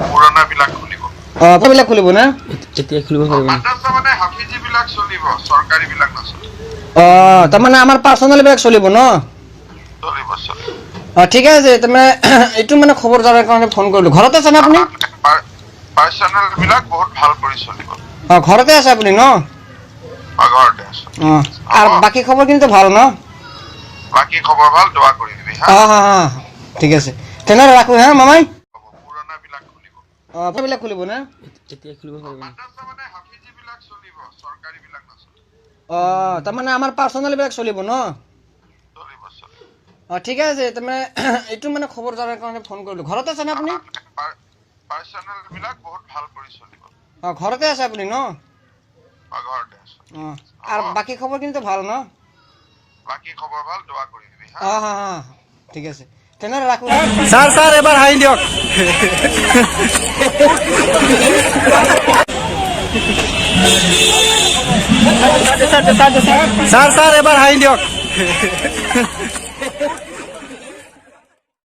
পুৰণা বিলাক খুলিব বিলাক খুলিব না এতিয়া খুলিব পাৰিব মাদ্ৰাছা মানে হাফিজি বিলাক চলিব চৰকাৰী বিলাক নচলিব তাৰমানে আমাৰ পাৰ্চনেল বিলাক চলিব ন চলিব চলিব ঠিক আছে তাৰমানে এইটো মানে খবৰ জানাৰ কাৰণে ফোন কৰিলো ঘৰতে আছে না আপুনি পাৰ্চনেল বিলাক বহুত ভাল কৰি চলিব ঘৰতে আছে আপুনি ন ঘৰতে আছো আৰু বাকী খবৰ কিন্তু ভাল ন বাকী খবৰ ভাল দোৱা কৰি দিবি হা ঠিক আছে তেনেহ'লে ৰাখো হা মামাই পুৰণা বিলাক খুলিব বিলাক খুলিব না এতিয়া খুলিব পাৰিব মাদ্ৰাছা মানে হাফিজি বিলাক চলিব চৰকাৰী বিলাক নচলিব তাৰমানে আমাৰ পাৰ্চনেল বিলাক চলিব ন চলিব চলিব ঠিক আছে তাৰমানে এইটো মানে খবৰ জানাৰ কাৰণে ফোন কৰিলো ঘৰতে আছে না আপুনি পাৰ্চনেল বিলাক বহুত ভাল কৰি চলিব ঘৰতে আছে আপুনি ন ঘৰতে আছো আৰু বাকী খবৰ কিন্তু ভাল ন বাকী খবৰ ভাল দোৱা কৰি দিবি হা ঠিক আছে তেনেহ'লে ৰাখো ছাৰ এবাৰ হাঁহি দিয়ক ছাৰ এবাৰ হাঁহি দিয়ক